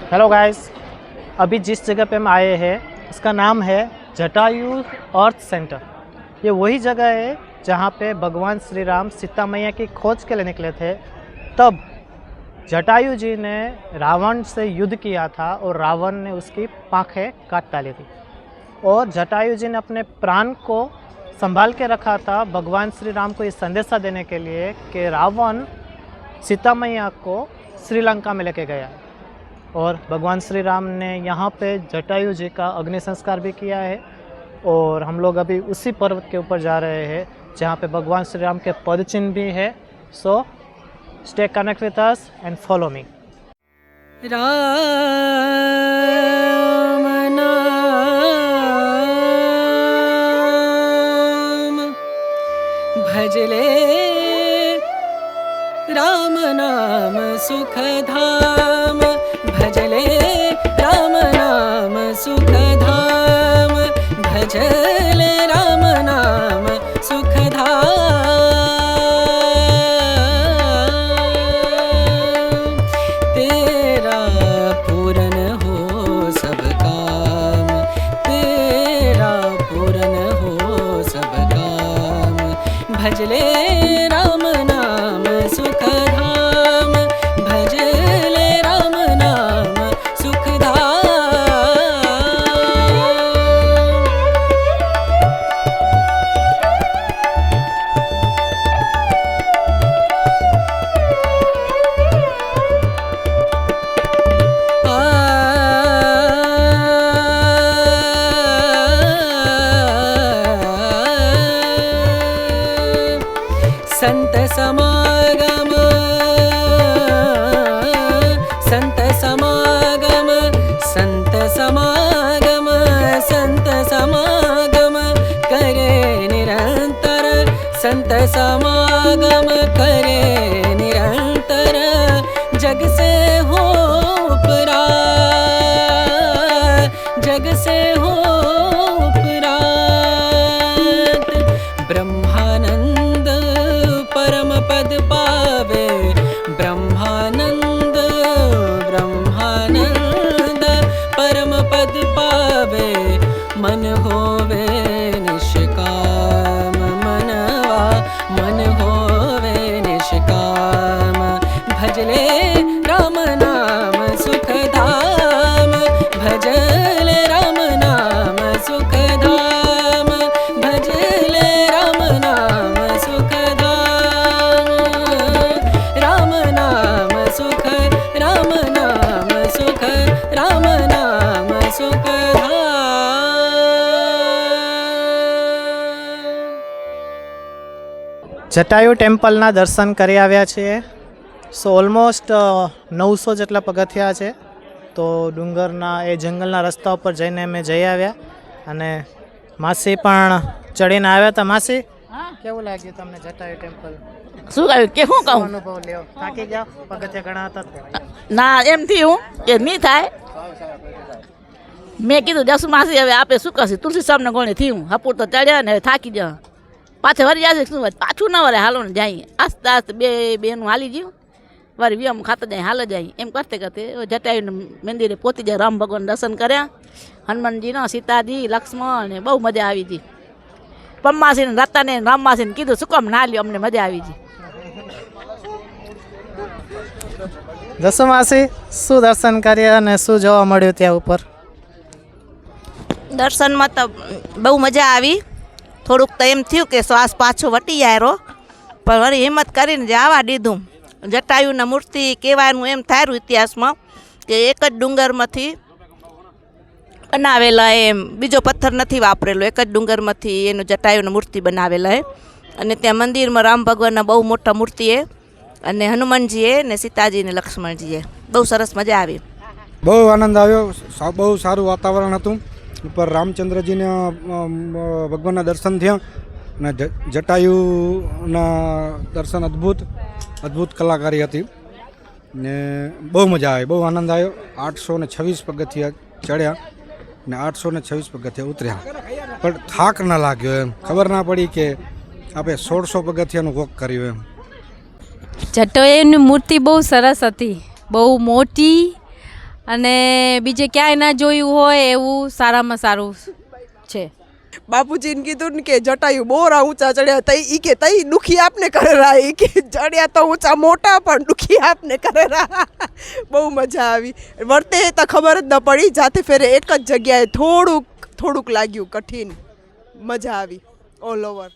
Hello guys, अभी जिस जगह पे हम आए हैं उसका नाम है जटायु अर्थ सेंटर। ये वही जगह है जहाँ पे भगवान श्री राम सीता मैया की खोज के लिए निकले थे। तब जटायु जी ने रावण से युद्ध किया था और रावण ने उसकी पाँखें काट डाली थी और जटायु जी ने अपने प्राण को संभाल के रखा था भगवान श्री राम को ये संदेशा देने के लिए कि रावण सीता मैया को श्रीलंका में लेके गया है। और भगवान श्री राम ने यहाँ पे जटायु जी का अग्नि संस्कार भी किया है और हम लोग अभी उसी पर्वत के ऊपर जा रहे हैं जहाँ पे भगवान श्री राम के पद चिन्ह भी है। So stay connect with us and follow me. Ram नाम भजले राम नाम सुखधाम भजले राम नाम सुखधाम भजले राम नाम सुखधाम तेरा पूरन हो सब काम तेरा पूरन हो सब काम भजले राम नाम सुखधाम भजले राम नाम संत समागम संत समागम संत समागम संत समागम करे निरंतर संत समागम करे निरंतर जग से हो उपरात जग से हो उपरात ब्रह्मानंद परम पद पावे ब्रह्मानंद ब्रह्मानंद परम पद पावे मन होवे निष्काम मनवा मन होवे निष्काम भजले राम नाम सुखधाम भजले राम नाम सुखधाम भजले राम नाम सुखधाम राम नाम सुख राम नाम सुख राम नाम सुखधाम। જટાયુ ટેમ્પલના દર્શન કરી આવ્યા છીએ। સો ઓલમોસ્ટ 900 જેટલા પગથિયા છે। તો ડુંગરના એ જંગલના રસ્તા ઉપર જઈને અમે જઈ આવ્યા અને માસી પણ ચડીને આવ્યા હતા। માસી, કેવું લાગ્યું તમને જટાયુ ટેમ્પલ? શું કહ્યું કે શું કહું? અનુભવ લ્યો, થાકી જાઓ? પગથિયા ઘણા હતા? ના એમ થયું કે નહીં થાય। મેં કીધું જસુ માસી હવે આપણે શું કરશે તુલસી સામને ગોણે થયું હપુર તો ચડ્યા ને હવે થાકી ગયા પાછા વળી જશે શું પાછું ના વરે હાલો ને જાય આસ્તે આસ્તે બેનું હાલી ગયું વળી વ્યામ ખાતા જાય હાલ જાય એમ કરતે કરતે જટાયુના મંદિરે પહોંચી જાય। રામ ભગવાન દર્શન કર્યા હનુમાનજીનો સીતાજી લક્ષ્મણ ને બહુ મજા આવી હતી। પમ્માસીને રતાને રામમાસીને કીધું શું કામ ના લ્યો અમને મજા આવી હતી। જસુ માસી, શું દર્શન કર્યા અને શું જોવા મળ્યું ત્યાં ઉપર? દર્શનમાં તો બહુ મજા આવી। થોડુંક તો એમ થયું કે શ્વાસ પાછો વટી જાય રો પણ વળી હિંમત કરીને જ આવવા દીધું। જટાયુના મૂર્તિ કહેવાનું એમ થાયું ઇતિહાસમાં કે એક જ ડુંગરમાંથી બનાવેલા એમ બીજો પથ્થર નથી વાપરેલો એક જ ડુંગરમાંથી એનું જટાયુની મૂર્તિ બનાવેલા હે અને ત્યાં મંદિરમાં રામ ભગવાનના બહુ મોટા મૂર્તિ હે અને હનુમાનજીએ ને સીતાજી ને લક્ષ્મણજીએ બહુ સરસ મજા આવી। બહુ આનંદ આવ્યો, બહુ સારું વાતાવરણ હતું। ઉપર રામચંદ્રજીને ભગવાનના દર્શન થયા અને જટાયુના દર્શન અદ્ભુત કલાકારી હતી ને બહુ મજા આવી, બહુ આનંદ આવ્યો। 826 પગથિયા ચડ્યા ને 826 પગથિયા ઉતર્યા પણ થાક ન લાગ્યો, એમ ખબર ના પડી કે આપણે 1600 પગથિયાનું વોક કર્યું એમ। જટાયુની મૂર્તિ બહુ સરસ હતી, બહુ મોટી અને બીજે ક્યાંય ના જોયું હોય એવું સારામાં સારું છે. બાપુજીને કીધું ને કે જટાયુ બોરા ઊંચા ચડ્યા તઈ ઈ કે તઈ દુખી આપને કરે રા ઈ કે ચડ્યા તો ઊંચા મોટા પણ દુખી આપને કરે રા. બહુ મજા આવી. વર્તે તો ખબર જ ન પડી, જાતે ફેરે એક જ જગ્યાએ થોડુંક લાગ્યું કઠિન. મજા આવી ઓલ ઓવર.